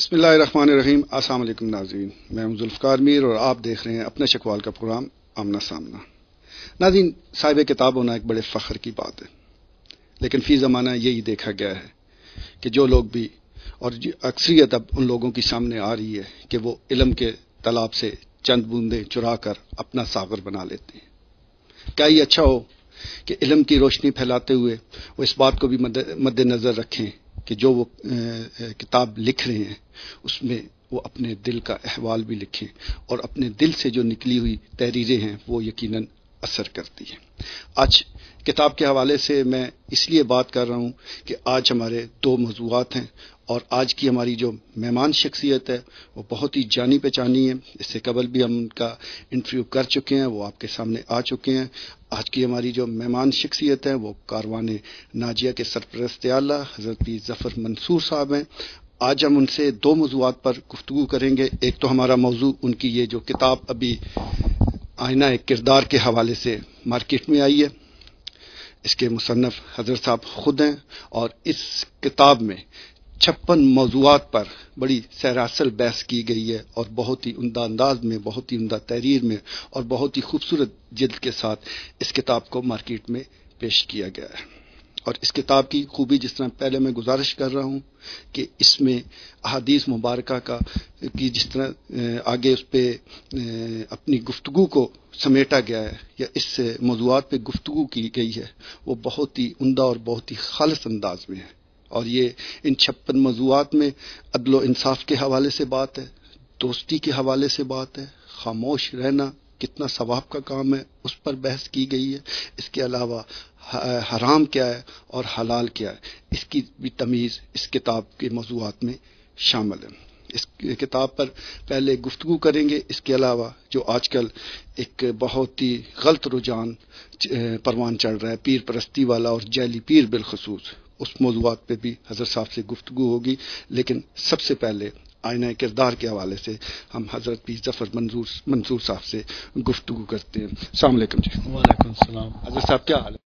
بسم اللہ الرحمن الرحیم۔ السلام علیکم ناظرین، میں ہوں ذوالفقار میر اور آپ دیکھ رہے ہیں اپنے شکوال کا پروگرام آمنا سامنا۔ ناظرین، صاحب کتاب ہونا ایک بڑے فخر کی بات ہے، لیکن فی زمانہ یہی دیکھا گیا ہے کہ جو لوگ بھی اور اکثریت اب ان لوگوں کی سامنے آ رہی ہے کہ وہ علم کے تالاب سے چند بوندیں چرا کر اپنا ساغر بنا لیتے ہیں۔ کیا یہ اچھا ہو کہ علم کی روشنی پھیلاتے ہوئے وہ اس بات کو بھی مد نظر رکھیں کہ جو وہ کتاب لکھ رہے ہیں اس میں وہ اپنے دل کا احوال بھی لکھیں، اور اپنے دل سے جو نکلی ہوئی تحریریں ہیں وہ یقیناً اثر کرتی ہیں۔ آج کتاب کے حوالے سے میں اس لیے بات کر رہا ہوں کہ آج ہمارے دو موضوعات ہیں، اور آج کی ہماری جو مہمان شخصیت ہے وہ بہت ہی جانی پہچانی ہے۔ اس سے قبل بھی ہم ان کا انٹرویو کر چکے ہیں، وہ آپ کے سامنے آ چکے ہیں۔ آج کی ہماری جو مہمان شخصیت ہے وہ کاروان ناجیہ کے سرپرست اعلیٰ حضرت پیر ظفر منصور صاحب ہیں۔ آج ہم ان سے دو موضوعات پر گفتگو کریں گے۔ ایک تو ہمارا موضوع ان کی یہ جو کتاب ابھی آئینہ کردار کے حوالے سے مارکیٹ میں آئی ہے، اس کے مصنف حضرت صاحب خود ہیں، اور اس کتاب میں 56 موضوعات پر بڑی سراسر بحث کی گئی ہے، اور بہت ہی عمدہ انداز میں، بہت ہی عمدہ تحریر میں اور بہت ہی خوبصورت جلد کے ساتھ اس کتاب کو مارکیٹ میں پیش کیا گیا ہے۔ اور اس کتاب کی خوبی، جس طرح پہلے میں گزارش کر رہا ہوں کہ اس میں احادیث مبارکہ کی جس طرح آگے اس پہ اپنی گفتگو کو سمیٹا گیا ہے یا اس سے موضوعات پہ گفتگو کی گئی ہے، وہ بہت ہی عمدہ اور بہت ہی خالص انداز میں ہے۔ اور یہ ان 56 موضوعات میں عدل و انصاف کے حوالے سے بات ہے، دوستی کے حوالے سے بات ہے، خاموش رہنا کتنا ثواب کا کام ہے اس پر بحث کی گئی ہے۔ اس کے علاوہ حرام کیا ہے اور حلال کیا ہے، اس کی بھی تمیز اس کتاب کے موضوعات میں شامل ہے۔ اس کتاب پر پہلے گفتگو کریں گے۔ اس کے علاوہ جو آج کل ایک بہت ہی غلط رجحان پروان چڑھ رہا ہے، پیر پرستی والا اور جعلی پیر بالخصوص، اس موضوعات پہ بھی حضرت صاحب سے گفتگو ہوگی۔ لیکن سب سے پہلے آئینہ کردار کے حوالے سے ہم حضرت پیر ظفر منصور صاحب سے گفتگو کرتے ہیں۔ السلام علیکم جی۔ وعلیکم السلام۔ حضرت صاحب کیا حال ہے؟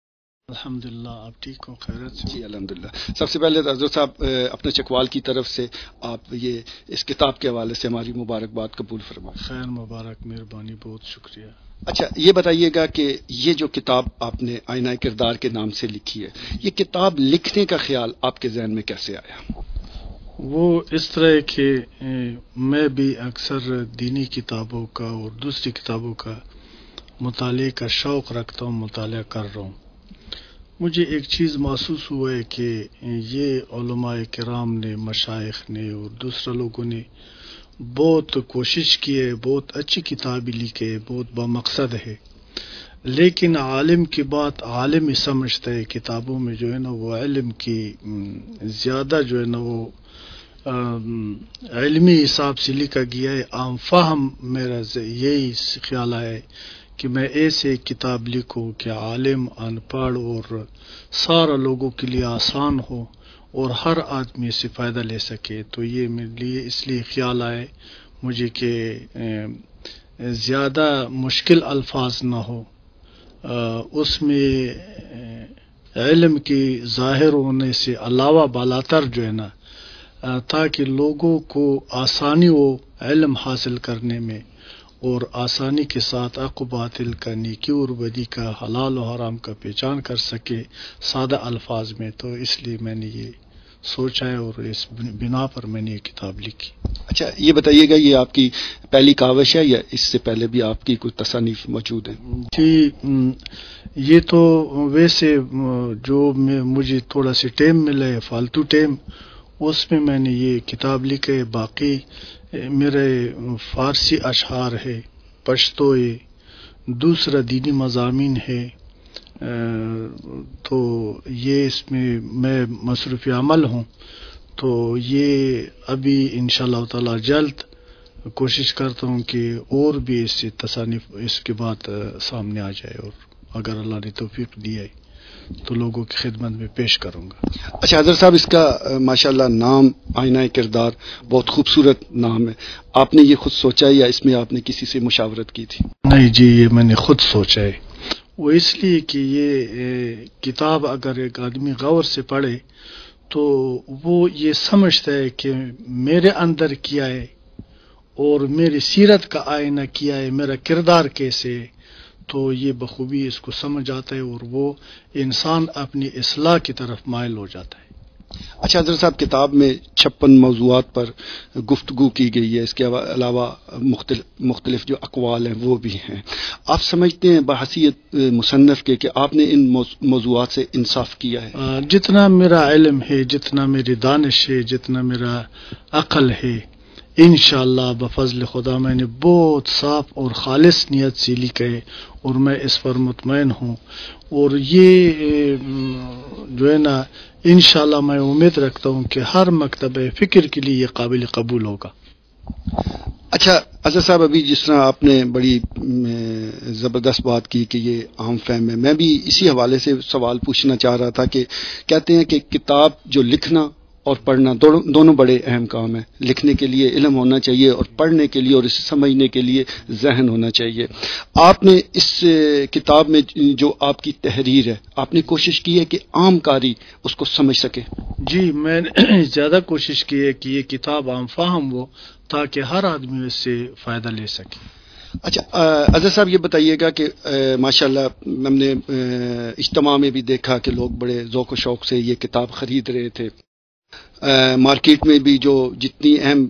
الحمدللہ، آپ ٹھیک ہو؟ خیریت سے؟ جی الحمدللہ۔ سب سے پہلے حضرت صاحب اپنے چکوال کی طرف سے آپ یہ اس کتاب کے حوالے سے ہماری مبارکباد قبول فرمائیں۔ خیر مبارک، مہربانی، بہت شکریہ۔ اچھا، یہ بتائیے گا کہ یہ جو کتاب آپ نے آئینہ کردار کے نام سے لکھی ہے، یہ کتاب لکھنے کا خیال آپ کے ذہن میں کیسے آیا؟ وہ اس طرح کہ میں بھی اکثر دینی کتابوں کا اور دوسری کتابوں کا مطالعے کا شوق رکھتا ہوں، مطالعہ کر رہا ہوں۔ مجھے ایک چیز محسوس ہوا ہے کہ یہ علماء کرام نے، مشائخ نے اور دوسرے لوگوں نے بہت کوشش کی ہے، بہت اچھی کتابیں لکھی ہے، بہت بامقصد ہے، لیکن عالم کی بات عالم ہی سمجھتا ہے۔ کتابوں میں جو ہے نا وہ علم کی زیادہ جو ہے نا وہ علمی حساب سے لکھا گیا ہے۔ عام فہم میرا یہی خیال ہے کہ میں ایسے کتاب لکھوں کہ عالم، ان پڑھ اور سارا لوگوں کے لیے آسان ہو اور ہر آدمی سے فائدہ لے سکے۔ تو یہ میرے لیے اس لیے خیال آئے مجھے کہ زیادہ مشکل الفاظ نہ ہو، اس میں علم کی ظاہر ہونے سے علاوہ بالاتر جو ہے نا، تاکہ لوگوں کو آسانی ہو علم حاصل کرنے میں، اور آسانی کے ساتھ حق و باطل کا، نیکی اور بدی کا، حلال و حرام کا پہچان کر سکے سادہ الفاظ میں۔ تو اس لیے میں نے یہ سوچا ہے اور اس بنا پر میں نے یہ کتاب لکھی۔ اچھا، یہ بتائیے گا یہ آپ کی پہلی کاوش ہے یا اس سے پہلے بھی آپ کی کوئی تصانیف موجود ہیں؟ جی، یہ تو ویسے جو مجھے تھوڑا سا ٹائم ملا ہے، فالتو ٹائم، اس میں نے یہ کتاب لکھی ہے۔ باقی میرے فارسی اشعار ہے، پشتو ہے، دوسرا دینی مضامین ہے، تو یہ اس میں مصروف عمل ہوں۔ تو یہ ابھی انشاءاللہ تعالی جلد کوشش کرتا ہوں کہ اور بھی اس سے تصانیف اس کے بعد سامنے آ جائے، اور اگر اللہ نے توفیق دی ہے تو لوگوں کی خدمت میں پیش کروں گا۔ اچھا حضرت صاحب، اس کا ماشاءاللہ نام آئینہ کردار بہت خوبصورت نام ہے۔ آپ نے یہ خود سوچا یا اس میں آپ نے کسی سے مشاورت کی تھی؟ نہیں جی، یہ میں نے خود سوچا ہے۔ وہ اس لیے کہ یہ کتاب اگر ایک آدمی غور سے پڑھے تو وہ یہ سمجھتا ہے کہ میرے اندر کیا ہے اور میری سیرت کا آئینہ کیا ہے، میرا کردار کیسے ہے، تو یہ بخوبی اس کو سمجھ آتا ہے اور وہ انسان اپنی اصلاح کی طرف مائل ہو جاتا ہے۔ اچھا حضرت صاحب، کتاب میں 56 موضوعات پر گفتگو کی گئی ہے، اس کے علاوہ مختلف جو اقوال ہیں وہ بھی ہیں۔ آپ سمجھتے ہیں بحیثیت مصنف کے کہ آپ نے ان موضوعات سے انصاف کیا ہے؟ جتنا میرا علم ہے، جتنا میری دانش ہے، جتنا میرا عقل ہے، انشاءاللہ بفضل خدا میں نے بہت صاف اور خالص نیت سے لکھا ہے اور میں اس پر مطمئن ہوں، اور یہ جو ہے نا انشاءاللہ میں امید رکھتا ہوں کہ ہر مکتب فکر کے لیے یہ قابل قبول ہوگا۔ اچھا حضرت صاحب، ابھی جس طرح آپ نے بڑی زبردست بات کی کہ یہ عام فہم ہے، میں بھی اسی حوالے سے سوال پوچھنا چاہ رہا تھا کہ کہتے ہیں کہ کتاب جو لکھنا اور پڑھنا دونوں بڑے اہم کام ہیں۔ لکھنے کے لیے علم ہونا چاہیے اور پڑھنے کے لیے اور اسے سمجھنے کے لیے ذہن ہونا چاہیے۔ آپ نے اس کتاب میں جو آپ کی تحریر ہے، آپ نے کوشش کی ہے کہ عام قاری اس کو سمجھ سکے؟ جی، میں نے زیادہ کوشش کی ہے کہ یہ کتاب عام فہم ہو تاکہ ہر آدمی اس سے فائدہ لے سکے۔ اچھا حضرت صاحب، یہ بتائیے گا کہ ماشاءاللہ ہم نے اجتماع میں بھی دیکھا کہ لوگ بڑے ذوق و شوق سے یہ کتاب خرید رہے تھے۔ مارکیٹ میں بھی جو جتنی اہم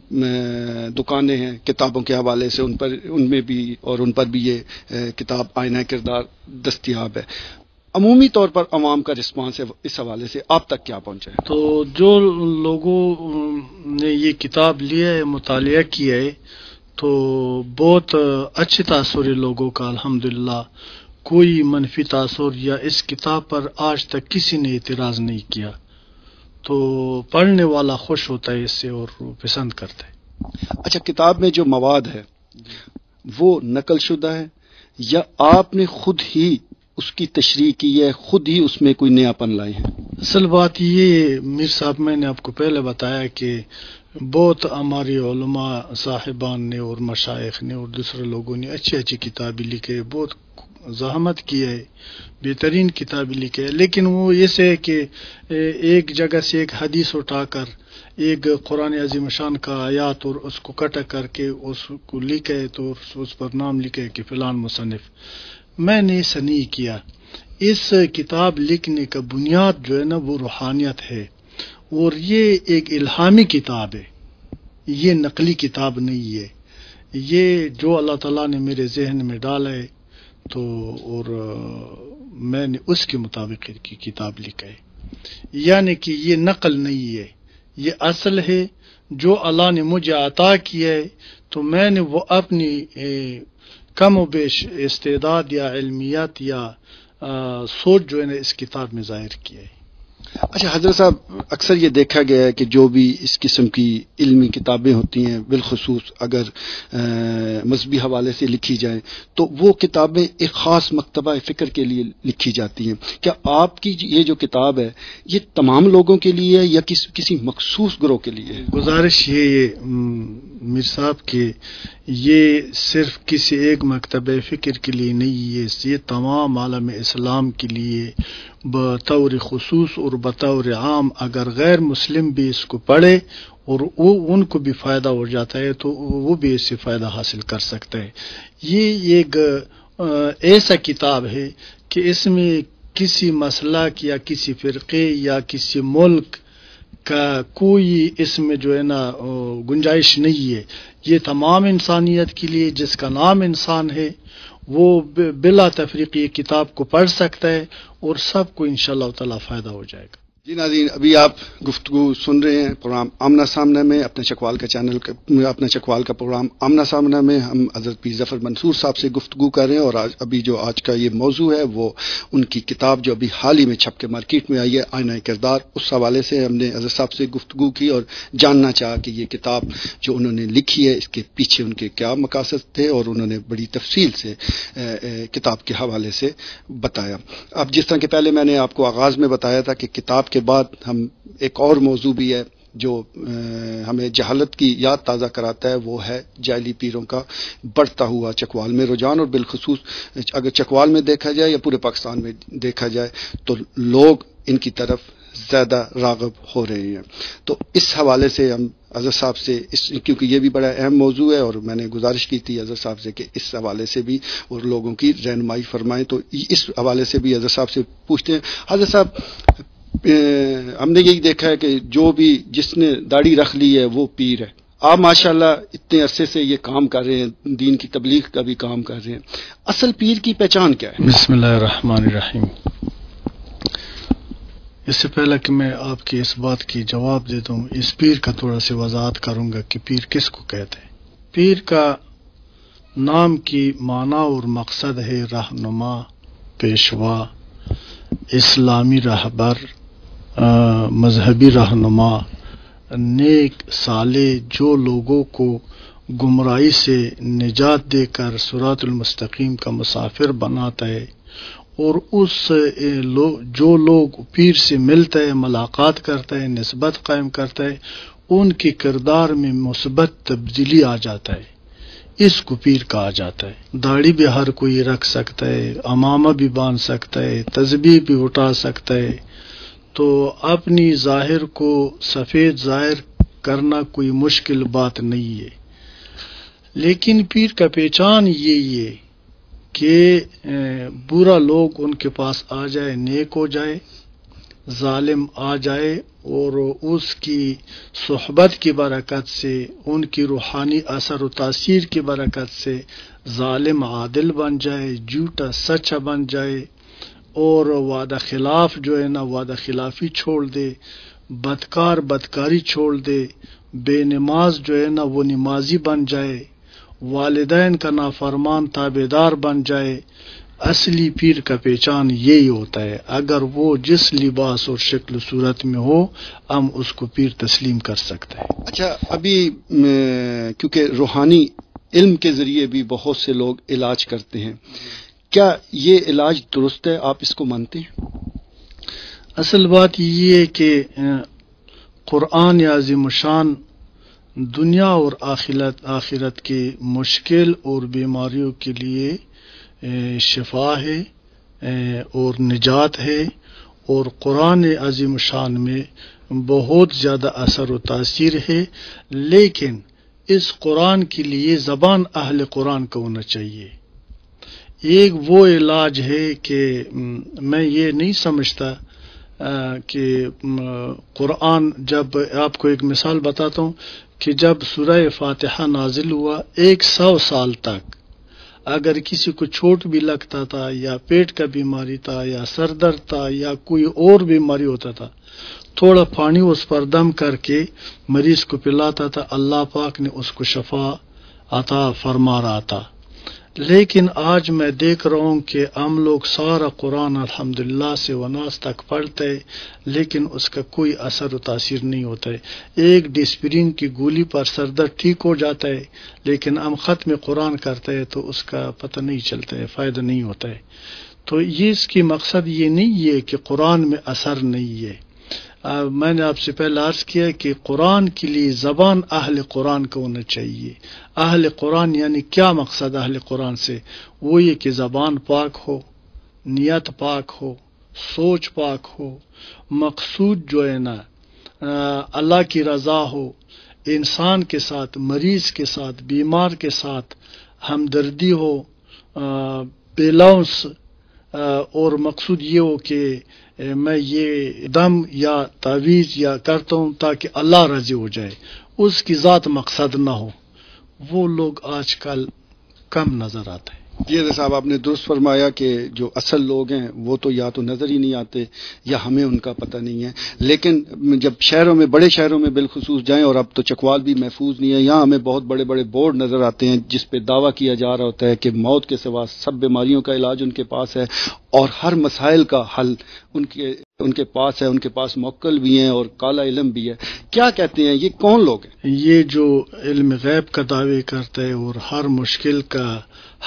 دکانیں ہیں کتابوں کے حوالے سے ان میں بھی اور ان پر بھی یہ کتاب آئینہ کردار دستیاب ہے۔ عمومی طور پر عوام کا رسپانس ہے اس حوالے سے آپ تک کیا پہنچا ہے؟ تو جو لوگوں نے یہ کتاب لیا ہے، مطالعہ کیا ہے، تو بہت اچھے تاثر ہے لوگوں کا الحمدللہ۔ کوئی منفی تاثر یا اس کتاب پر آج تک کسی نے اعتراض نہیں کیا، تو پڑھنے والا خوش ہوتا ہے اس سے اور پسند کرتا ہے۔ اچھا، کتاب میں جو مواد ہے وہ نقل شدہ ہے یا آپ نے خود ہی اس کی تشریح کی ہے، خود ہی اس میں کوئی نیا پن لائے ہیں؟ اصل بات یہ میر صاحب، میں نے آپ کو پہلے بتایا کہ بہت ہماری علماء صاحبان نے اور مشائخ نے اور دوسرے لوگوں نے اچھی اچھی کتابیں لکھی ہے، بہت زحمت کی ہے، بہترین کتابیں لکھی ہے، لیکن وہ ایسے ہے کہ ایک جگہ سے ایک حدیث اٹھا کر ایک قرآن عظیم شان کا آیات اور اس کو کٹ کر کے اس کو لکھے تو اس پر نام لکھے کہ فلان مصنف۔ میں نے ایسا نہیں کیا۔ اس کتاب لکھنے کا بنیاد جو ہے نا وہ روحانیت ہے، اور یہ ایک الہامی کتاب ہے، یہ نقلی کتاب نہیں ہے۔ یہ جو اللہ تعالیٰ نے میرے ذہن میں ڈالا ہے تو اور میں نے اس کے مطابق کی کتاب لکھا ہے، یعنی کہ یہ نقل نہیں ہے، یہ اصل ہے جو اللہ نے مجھے عطا کیا ہے، تو میں نے وہ اپنی کم و بیش استعداد یا علمیات یا سوچ جو ہے نا اس کتاب میں ظاہر کیا ہے۔ اچھا حضرت صاحب، اکثر یہ دیکھا گیا ہے کہ جو بھی اس قسم کی علمی کتابیں ہوتی ہیں، بالخصوص اگر مذہبی حوالے سے لکھی جائیں، تو وہ کتابیں ایک خاص مکتبہ فکر کے لیے لکھی جاتی ہیں۔ کیا آپ کی یہ جو کتاب ہے یہ تمام لوگوں کے لیے ہے یا کسی مخصوص گروہ کے لیے ہے؟ گزارش یہ میر صاحب کہ یہ صرف کسی ایک مکتبہ فکر کے لیے نہیں ہے، یہ تمام عالم اسلام کے لیے بطور خصوص اور بطور عام اگر غیر مسلم بھی اس کو پڑھے اور وہ ان کو بھی فائدہ ہو جاتا ہے تو وہ بھی اس سے فائدہ حاصل کر سکتا ہے۔ یہ ایک ایسا کتاب ہے کہ اس میں کسی مسلک یا کسی فرقے یا کسی ملک کا کوئی اس میں جو ہے نا گنجائش نہیں ہے۔ یہ تمام انسانیت کے لیے، جس کا نام انسان ہے وہ بلا تفریق یہ کتاب کو پڑھ سکتا ہے اور سب کو انشاءاللہ تعالی فائدہ ہو جائے گا۔ جی ناظرین، ابھی آپ گفتگو سن رہے ہیں پروگرام آمنا سامنا میں، اپنے چکوال کا چینل اپنے چکوال کا پروگرام آمنا سامنا میں ہم حضرت پیر ظفر منصور صاحب سے گفتگو کر رہے ہیں، اور آج کا یہ موضوع ہے وہ ان کی کتاب جو ابھی حال ہی میں چھپ کے مارکیٹ میں آئی ہے، آئینہ کردار۔ اس حوالے سے ہم نے حضرت صاحب سے گفتگو کی اور جاننا چاہا کہ یہ کتاب جو انہوں نے لکھی ہے اس کے پیچھے ان کے کیا مقاصد تھے، اور انہوں نے بڑی تفصیل سے کتاب کے حوالے سے بتایا۔ اب جس طرح کہ پہلے میں نے آپ کو آغاز میں بتایا تھا کہ کتاب کے بعد ہم ایک اور موضوع بھی ہے جو ہمیں جہالت کی یاد تازہ کراتا ہے، وہ ہے جعلی پیروں کا بڑھتا ہوا چکوال میں رجحان، اور بالخصوص اگر چکوال میں دیکھا جائے یا پورے پاکستان میں دیکھا جائے تو لوگ ان کی طرف زیادہ راغب ہو رہے ہیں. تو اس حوالے سے ہم اظہر صاحب سے کیونکہ یہ بھی بڑا اہم موضوع ہے اور میں نے گزارش کی تھی اظہر صاحب سے کہ اس حوالے سے بھی اور لوگوں کی رہنمائی فرمائیں، تو اس حوالے سے بھی اظہر صاحب سے پوچھتے ہیں. حضرت صاحب، ہم نے یہی دیکھا ہے کہ جو بھی جس نے داڑھی رکھ لی ہے وہ پیر ہے. آپ ماشاءاللہ اتنے عرصے سے یہ کام کر رہے ہیں، دین کی تبلیغ کا بھی کام کر رہے ہیں. اصل پیر کی پہچان کیا ہے؟ بسم اللہ الرحمن الرحیم. اس سے پہلے کہ میں آپ کی اس بات کی جواب دے دوں، اس پیر کا تھوڑا سی وضاحت کروں گا کہ پیر کس کو کہتے ہیں. پیر کا نام کی معنی اور مقصد ہے رہنما، پیشوا، اسلامی رہبر، مذہبی رہنما، نیک صالح، جو لوگوں کو گمراہی سے نجات دے کر صراط المستقیم کا مسافر بناتا ہے. اور جو لوگ پیر سے ملتا ہے، ملاقات کرتا ہے، نسبت قائم کرتا ہے، ان کے کردار میں مثبت تبدیلی آ جاتا ہے. اس کو پیر کہا جاتا ہے. داڑھی بھی ہر کوئی رکھ سکتا ہے، امامہ بھی باندھ سکتا ہے، تسبیح بھی اٹھا سکتا ہے. تو اپنی ظاہر کو سفید ظاہر کرنا کوئی مشکل بات نہیں ہے. لیکن پیر کا پہچان یہی ہے کہ برا لوگ ان کے پاس آ جائے، نیک ہو جائے، ظالم آ جائے اور اس کی صحبت کی برکت سے، ان کی روحانی اثر و تاثیر کی برکت سے ظالم عادل بن جائے، جھوٹا سچا بن جائے، اور وعدہ خلاف جو ہے نا وعدہ خلافی چھوڑ دے، بدکار بدکاری چھوڑ دے، بے نماز جو ہے نا وہ نمازی بن جائے، والدین کا نافرمان تابع دار بن جائے. اصلی پیر کا پہچان یہی ہوتا ہے. اگر وہ جس لباس اور شکل صورت میں ہو، ہم اس کو پیر تسلیم کر سکتے ہیں. اچھا، ابھی کیونکہ روحانی علم کے ذریعے بھی بہت سے لوگ علاج کرتے ہیں، کیا یہ علاج درست ہے؟ آپ اس کو مانتے ہیں؟ اصل بات یہ ہے کہ قرآن عظیم الشان دنیا اور آخرت کے مشکل اور بیماریوں کے لیے شفا ہے اور نجات ہے. اور قرآن عظیم الشان میں بہت زیادہ اثر و تاثیر ہے. لیکن اس قرآن کے لیے زبان اہل قرآن کا ہونا چاہیے. ایک وہ علاج ہے کہ میں یہ نہیں سمجھتا کہ قرآن، جب آپ کو ایک مثال بتاتا ہوں کہ جب سورہ فاتحہ نازل ہوا 100 سال تک اگر کسی کو چوٹ بھی لگتا تھا یا پیٹ کا بیماری تھا یا سر درد تھا یا کوئی اور بیماری ہوتا تھا، تھوڑا پانی اس پر دم کر کے مریض کو پلاتا تھا، اللہ پاک نے اس کو شفا عطا فرما رہا تھا. لیکن آج میں دیکھ رہا ہوں کہ ہم لوگ سارا قرآن الحمدللہ سے وناس تک پڑھتے ہیں، لیکن اس کا کوئی اثر و تاثیر نہیں ہوتا ہے. ایک ڈسپرین کی گولی پر سر درد ٹھیک ہو جاتا ہے، لیکن ہم ختم قرآن کرتے ہیں تو اس کا پتہ نہیں چلتا ہے، فائدہ نہیں ہوتا ہے. تو یہ اس کی مقصد یہ نہیں ہے کہ قرآن میں اثر نہیں ہے. میں نے آپ سے پہلے عرض کیا کہ قرآن کے لیے زبان اہل قرآن کا ہونا چاہیے. اہل قرآن یعنی کیا مقصد اہل قرآن سے؟ وہ یہ کہ زبان پاک ہو، نیت پاک ہو، سوچ پاک ہو، مقصود جو ہے نا اللہ کی رضا ہو، انسان کے ساتھ، مریض کے ساتھ، بیمار کے ساتھ ہمدردی ہو، بیلانس، اور مقصود یہ ہو کہ میں یہ دم یا تعویذ یا کرتا ہوں تاکہ اللہ راضی ہو جائے، اس کی ذات مقصد نہ ہو. وہ لوگ آج کل کم نظر آتے ہیں. جی حضرت صاحب، آپ نے درست فرمایا کہ جو اصل لوگ ہیں وہ تو یا تو نظر ہی نہیں آتے یا ہمیں ان کا پتہ نہیں ہے. لیکن جب شہروں میں، بڑے شہروں میں بالخصوص جائیں، اور اب تو چکوال بھی محفوظ نہیں ہے، یہاں ہمیں بہت بڑے بڑے بورڈ نظر آتے ہیں جس پہ دعویٰ کیا جا رہا ہوتا ہے کہ موت کے سوا سب بیماریوں کا علاج ان کے پاس ہے اور ہر مسائل کا حل ان کے پاس ہے. ان کے پاس موکل بھی ہیں اور کالا علم بھی ہے. کیا کہتے ہیں، یہ کون لوگ ہیں؟ یہ جو علم غیب کا دعوے کرتا ہے اور ہر مشکل کا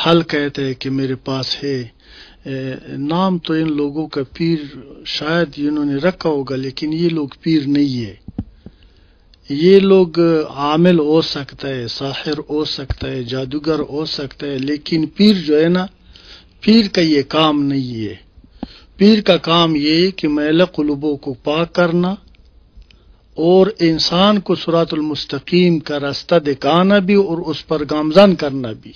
حل کہتا ہے کہ میرے پاس ہے، نام تو ان لوگوں کا پیر شاید انہوں نے رکھا ہوگا، لیکن یہ لوگ پیر نہیں ہے. یہ لوگ عامل ہو سکتا ہے، ساحر ہو سکتا ہے، جادوگر ہو سکتا ہے، لیکن پیر جو ہے نا، پیر کا یہ کام نہیں ہے. پیر کا کام یہ کہ میل قلوبوں کو پاک کرنا اور انسان کو صراط المستقیم کا راستہ دکھانا بھی اور اس پر گامزن کرنا بھی،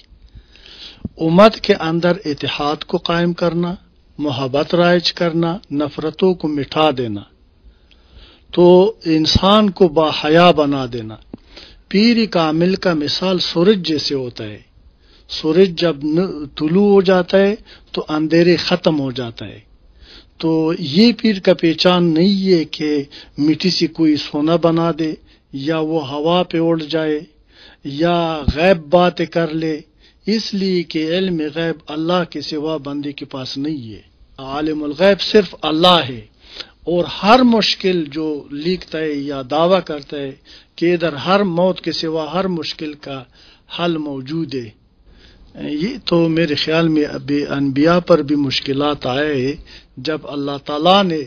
امت کے اندر اتحاد کو قائم کرنا، محبت رائج کرنا، نفرتوں کو مٹا دینا، تو انسان کو باحیا بنا دینا۔ پیر کامل کا مثال سورج جیسے ہوتا ہے، سورج جب طلوع ہو جاتا ہے تو اندھیرے ختم ہو جاتا ہے۔ تو یہ پیر کا پہچان نہیں ہے کہ مٹی سے کوئی سونا بنا دے، یا وہ ہوا پہ اڑ جائے، یا غیب باتیں کر لے، اس لیے کہ علم غیب اللہ کے سوا بندے کے پاس نہیں ہے۔ عالم الغیب صرف اللہ ہے، اور ہر مشکل جو لکھتا ہے یا دعویٰ کرتا ہے کہ ادھر ہر موت کے سوا ہر مشکل کا حل موجود ہے، یہ تو میرے خیال میں ابھی انبیاء پر بھی مشکلات آئے جب اللہ تعالیٰ نے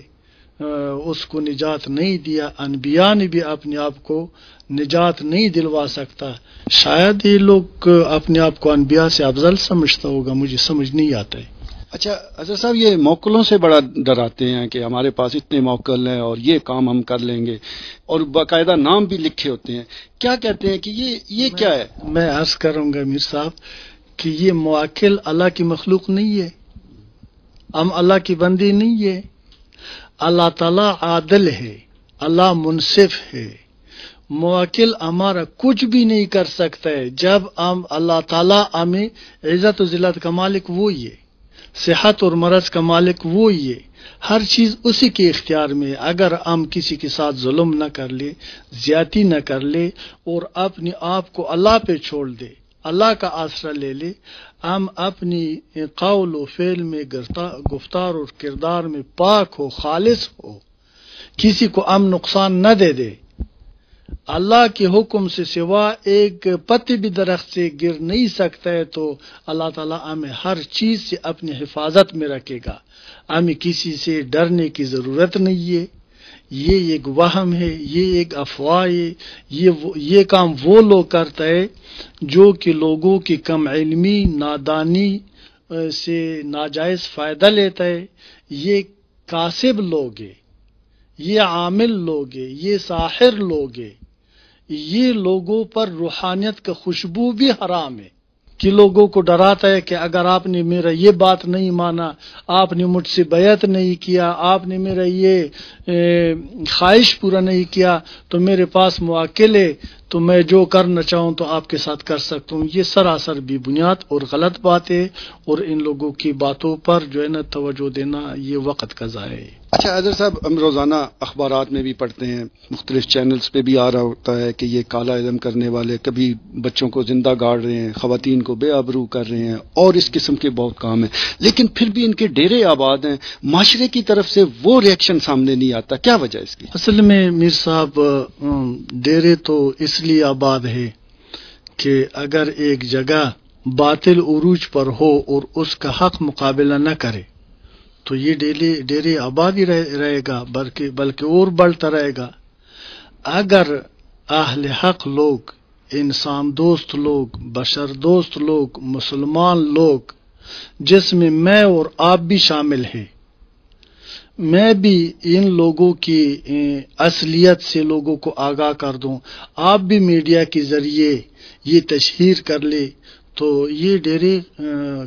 اس کو نجات نہیں دیا، انبیاء نے بھی اپنے آپ کو نجات نہیں دلوا سکتا۔ شاید یہ لوگ اپنے آپ کو انبیاء سے افضل سمجھتا ہوگا، مجھے سمجھ نہیں آتا ہے۔ اچھا اظہر صاحب، یہ موکلوں سے بڑا ڈراتے ہیں کہ ہمارے پاس اتنے موکل ہیں اور یہ کام ہم کر لیں گے، اور باقاعدہ نام بھی لکھے ہوتے ہیں۔ کیا کہتے ہیں کہ یہ کیا ہے؟ میں عرض کروں گا میر صاحب کہ یہ موکل اللہ کی مخلوق نہیں ہے، ہم اللہ کی بندی نہیں ہے۔ اللہ تعالیٰ عادل ہے، اللہ منصف ہے، موکل ہمارا کچھ بھی نہیں کر سکتا ہے۔ جب ہم اللہ تعالیٰ ہمیں عزت و ذلت کا مالک وہی ہے، صحت اور مرض کا مالک وہی ہے، ہر چیز اسی کے اختیار میں ہے۔ اگر ہم کسی کے ساتھ ظلم نہ کر لے، زیادتی نہ کر لے، اور اپنے آپ کو اللہ پہ چھوڑ دے، اللہ کا آسرا لے لے، ہم اپنی قول و فعل میں، گفتار اور کردار میں پاک ہو، خالص ہو، کسی کو ہم نقصان نہ دے دے، اللہ کے حکم سے سوا ایک پتی بھی درخت سے گر نہیں سکتا ہے، تو اللہ تعالیٰ ہمیں ہر چیز سے اپنی حفاظت میں رکھے گا۔ ہمیں کسی سے ڈرنے کی ضرورت نہیں ہے۔ یہ ایک وہم ہے، یہ ایک افواہ ہے، یہ کام وہ لوگ کرتا ہے جو کہ لوگوں کی کم علمی، نادانی سے ناجائز فائدہ لیتا ہے۔ یہ کاسب لوگ ہیں، یہ عامل لوگ ہیں، یہ ساحر لوگ ہیں۔ یہ لوگوں پر روحانیت کا خوشبو بھی حرام ہے، کہ لوگوں کو ڈراتا ہے کہ اگر آپ نے میرا یہ بات نہیں مانا، آپ نے مجھ سے بیعت نہیں کیا، آپ نے میرا یہ خواہش پورا نہیں کیا، تو میرے پاس موکل ہے، تو میں جو کرنا چاہوں تو آپ کے ساتھ کر سکتا ہوں۔ یہ سراسر بھی بنیاد اور غلط بات ہے، اور ان لوگوں کی باتوں پر جو ہے نا توجہ دینا یہ وقت کا ضائع ہے۔ اچھا اظہر صاحب، ہم روزانہ اخبارات میں بھی پڑھتے ہیں، مختلف چینلز پہ بھی آ رہا ہوتا ہے کہ یہ کالا علم کرنے والے کبھی بچوں کو زندہ گاڑ رہے ہیں، خواتین کو بے آبرو کر رہے ہیں، اور اس قسم کے بہت کام ہیں، لیکن پھر بھی ان کے ڈیرے آباد ہیں، معاشرے کی طرف سے وہ ریئیکشن سامنے نہیں آتا۔ کیا وجہ اس کی؟ اصل میں میر صاحب، ڈیرے تو اس لیے آباد ہے کہ اگر ایک جگہ باطل عروج پر ہو اور اس کا حق مقابلہ نہ کرے تو یہ ڈیرے آباد ہی رہے گا، بلکہ اور بڑھتا رہے گا۔ اگر اہل حق لوگ، انسان دوست لوگ، بشر دوست لوگ، مسلمان لوگ، جس میں میں اور آپ بھی شامل ہیں، میں بھی ان لوگوں کی اصلیت سے لوگوں کو آگاہ کر دوں، آپ بھی میڈیا کے ذریعے یہ تشہیر کر لے، تو یہ ڈیرے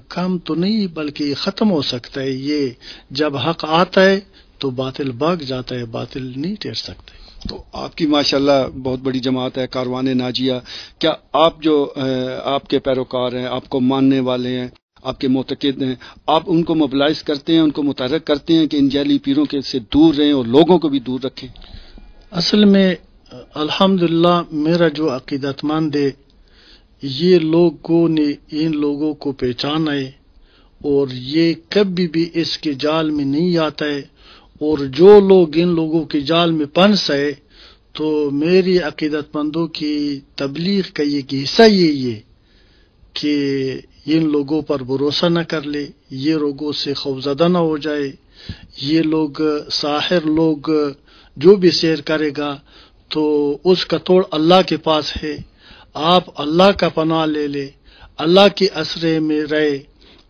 کم تو نہیں بلکہ ختم ہو سکتا ہے۔ یہ جب حق آتا ہے تو باطل بھاگ جاتا ہے، باطل نہیں ٹھہر سکتا۔ تو آپ کی ماشاءاللہ بہت بڑی جماعت ہے، کاروان ناجیہ۔ کیا آپ جو آپ کے پیروکار ہیں، آپ کو ماننے والے ہیں، آپ کے معتقد ہیں، آپ ان کو موبلائز کرتے ہیں، ان کو متحرک کرتے ہیں کہ ان جعلی پیروں کے سے دور رہیں اور لوگوں کو بھی دور رکھیں؟ اصل میں الحمدللہ میرا جو عقیدت مند ہے، یہ لوگوں نے ان لوگوں کو پہچانا ہے، اور یہ کبھی بھی اس کے جال میں نہیں آتا ہے، اور جو لوگ ان لوگوں کے جال میں پھنس ہے تو میری عقیدت مندوں کی تبلیغ کا یہ حصہ یہی ہے کہ ان لوگوں پر بھروسہ نہ کر لے، یہ لوگوں سے خوفزدہ نہ ہو جائے۔ یہ لوگ ساحر لوگ جو بھی سیر کرے گا تو اس کا توڑ اللہ کے پاس ہے۔ آپ اللہ کا پناہ لے لے، اللہ کے اسرے میں رہے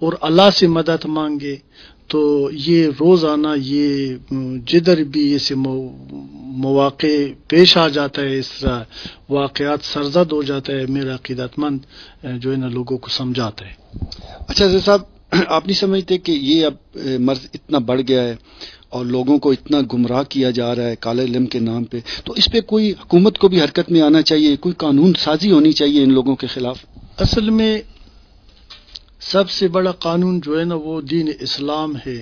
اور اللہ سے مدد مانگے، تو یہ روزانہ یہ جدھر بھی ایسے مواقع پیش آ جاتا ہے، اس طرح واقعات سرزد ہو جاتا ہے، میرا عقیدت مند جو ہے نا لوگوں کو سمجھاتا ہے۔ اچھا حضرت صاحب، آپ نہیں سمجھتے کہ یہ اب مرض اتنا بڑھ گیا ہے اور لوگوں کو اتنا گمراہ کیا جا رہا ہے کالے علم کے نام پہ، تو اس پہ کوئی حکومت کو بھی حرکت میں آنا چاہیے، کوئی قانون سازی ہونی چاہیے ان لوگوں کے خلاف؟ اصل میں سب سے بڑا قانون جو ہے نا وہ دین اسلام ہے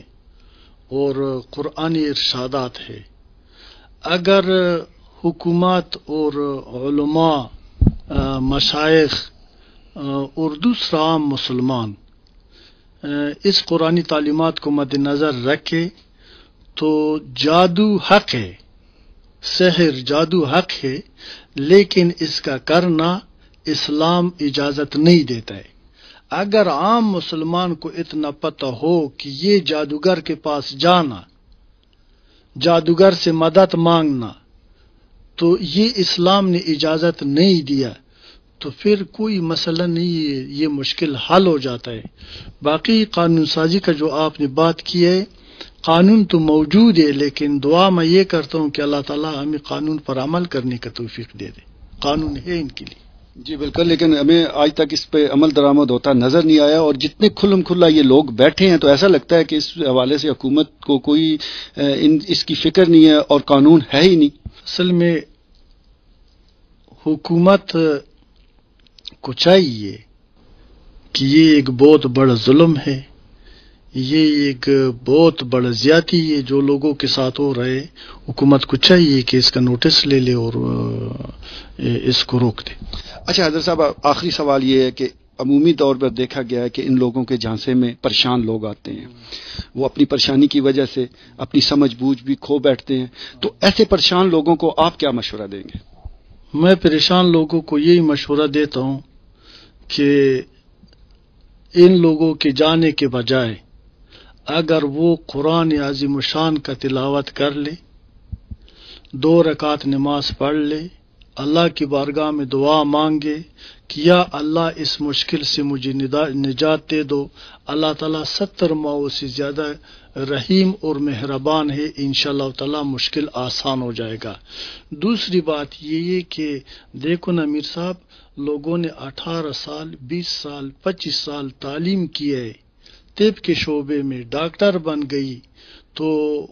اور قرآنی ارشادات ہے۔ اگر حکومت اور علماء، مشائخ اور دوسرا عام مسلمان اس قرآنی تعلیمات کو مد نظر رکھے تو جادو حق ہے، سحر جادو حق ہے، لیکن اس کا کرنا اسلام اجازت نہیں دیتا ہے۔ اگر عام مسلمان کو اتنا پتہ ہو کہ یہ جادوگر کے پاس جانا، جادوگر سے مدد مانگنا، تو یہ اسلام نے اجازت نہیں دیا، تو پھر کوئی مسئلہ نہیں ہے، یہ مشکل حل ہو جاتا ہے۔ باقی قانون سازی کا جو آپ نے بات کی ہے، قانون تو موجود ہے، لیکن دعا میں یہ کرتا ہوں کہ اللہ تعالیٰ ہمیں قانون پر عمل کرنے کا توفیق دے دے۔ قانون ہے ان کے لیے۔ جی بالکل، لیکن ہمیں آج تک اس پہ عمل درآمد ہوتا نظر نہیں آیا، اور جتنے کھلم کھلا یہ لوگ بیٹھے ہیں تو ایسا لگتا ہے کہ اس حوالے سے حکومت کو کوئی اس کی فکر نہیں ہے اور قانون ہے ہی نہیں۔ اصل میں حکومت کو چاہیے کہ یہ ایک بہت بڑا ظلم ہے، یہ ایک بہت بڑا زیادتی ہے جو لوگوں کے ساتھ ہو رہے، حکومت کو چاہیے کہ اس کا نوٹس لے لے اور اس کو روک دے۔ اچھا حضرت صاحب، آخری سوال یہ ہے کہ عمومی طور پر دیکھا گیا ہے کہ ان لوگوں کے جھانسے میں پریشان لوگ آتے ہیں، وہ اپنی پریشانی کی وجہ سے اپنی سمجھ بوجھ بھی کھو بیٹھتے ہیں، تو ایسے پریشان لوگوں کو آپ کیا مشورہ دیں گے؟ میں پریشان لوگوں کو یہی مشورہ دیتا ہوں کہ ان لوگوں کے جانے کے بجائے اگر وہ قرآن عظیم الشان کا تلاوت کر لے، 2 رکعت نماز پڑھ لے، اللہ کی بارگاہ میں دعا مانگے کہ یا اللہ اس مشکل سے مجھے نجات دے دو، اللہ تعالیٰ 70 ماؤں سے زیادہ رحیم اور مہربان ہے، انشاءاللہ تعالیٰ مشکل آسان ہو جائے گا۔ دوسری بات یہ ہے کہ دیکھو نا میر صاحب، لوگوں نے 18 سال 20 سال 25 سال تعلیم کی ہے، طب کے شعبے میں ڈاکٹر بن گئی، تو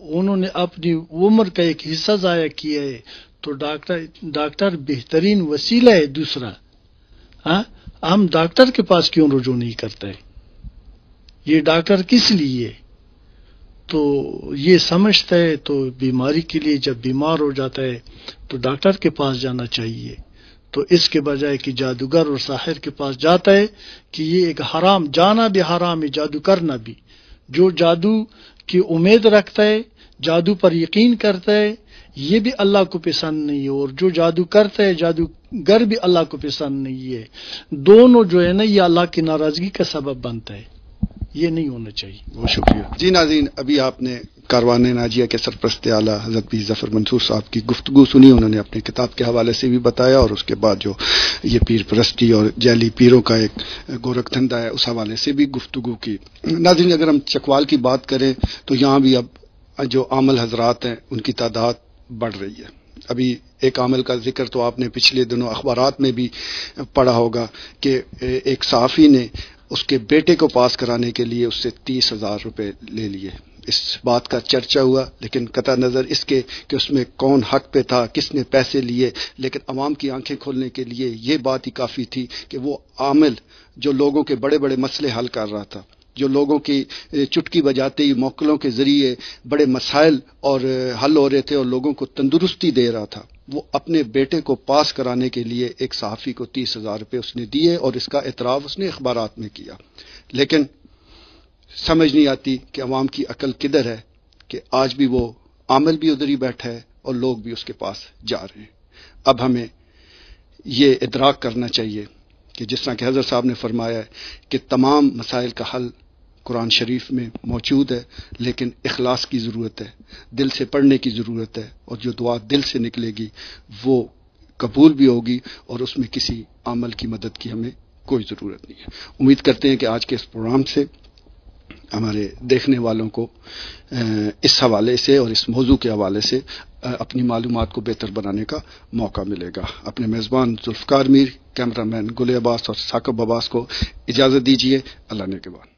انہوں نے اپنی عمر کا ایک حصہ ضائع کیا ہے، تو ڈاکٹر بہترین وسیلہ ہے دوسرا۔ ہم ڈاکٹر کے پاس کیوں رجوع نہیں کرتے؟ یہ ڈاکٹر کس لیے؟ تو یہ سمجھتا ہے تو بیماری کے لیے جب بیمار ہو جاتا ہے تو ڈاکٹر کے پاس جانا چاہیے، تو اس کے بجائے کہ جادوگر اور ساحر کے پاس جاتا ہے کہ یہ ایک حرام، جانا بھی حرام ہے، جادو کرنا بھی۔ جو جادو کی امید رکھتا ہے، جادو پر یقین کرتا ہے، یہ بھی اللہ کو پسند نہیں ہے، اور جو جادو کرتا ہے جادوگر بھی اللہ کو پسند نہیں ہے۔ دونوں جو ہے نا یہ اللہ کی ناراضگی کا سبب بنتا ہے، یہ نہیں ہونا چاہیے۔ بہت شکریہ۔ جی ناظرین، ابھی آپ نے کاروان ناجیہ کے سرپرست اعلیٰ حضرت پیر ظفر منصور صاحب کی گفتگو سنی، انہوں نے اپنی کتاب کے حوالے سے بھی بتایا، اور اس کے بعد جو یہ پیر پرستی اور جعلی پیروں کا ایک گورکھ دھندا ہے اس حوالے سے بھی گفتگو کی۔ ناظرین، اگر ہم چکوال کی بات کریں تو یہاں بھی اب جو عامل حضرات ہیں ان کی تعداد بڑھ رہی ہے۔ ابھی ایک عامل کا ذکر تو آپ نے پچھلے دنوں اخبارات میں بھی پڑھا ہوگا کہ ایک صحافی نے اس کے بیٹے کو پاس کرانے کے لیے اس سے 30,000 روپے لے لیے۔ اس بات کا چرچا ہوا، لیکن قطع نظر اس کے کہ اس میں کون حق پہ تھا، کس نے پیسے لیے، لیکن عوام کی آنکھیں کھولنے کے لیے یہ بات ہی کافی تھی کہ وہ عامل جو لوگوں کے بڑے بڑے مسئلے حل کر رہا تھا، جو لوگوں کی چٹکی بجاتے ہی موکلوں کے ذریعے بڑے مسائل اور حل ہو رہے تھے اور لوگوں کو تندرستی دے رہا تھا، وہ اپنے بیٹے کو پاس کرانے کے لیے ایک صحافی کو 30,000 روپے اس نے دیے، اور اس کا اعتراف اس نے اخبارات میں کیا۔ لیکن سمجھ نہیں آتی کہ عوام کی عقل کدھر ہے کہ آج بھی وہ عامل بھی ادھر ہی بیٹھا ہے اور لوگ بھی اس کے پاس جا رہے ہیں۔ اب ہمیں یہ ادراک کرنا چاہیے کہ جس طرح کہ حضرت صاحب نے فرمایا ہے کہ تمام مسائل کا حل قرآن شریف میں موجود ہے، لیکن اخلاص کی ضرورت ہے، دل سے پڑھنے کی ضرورت ہے، اور جو دعا دل سے نکلے گی وہ قبول بھی ہوگی، اور اس میں کسی عمل کی مدد کی ہمیں کوئی ضرورت نہیں ہے۔ امید کرتے ہیں کہ آج کے اس پروگرام سے ہمارے دیکھنے والوں کو اس حوالے سے اور اس موضوع کے حوالے سے اپنی معلومات کو بہتر بنانے کا موقع ملے گا۔ اپنے میزبان ذوالفقار میر، کیمرہ مین گل عباس اور ثاقب عباس کو اجازت دیجیے۔ اللہ نے کے بعد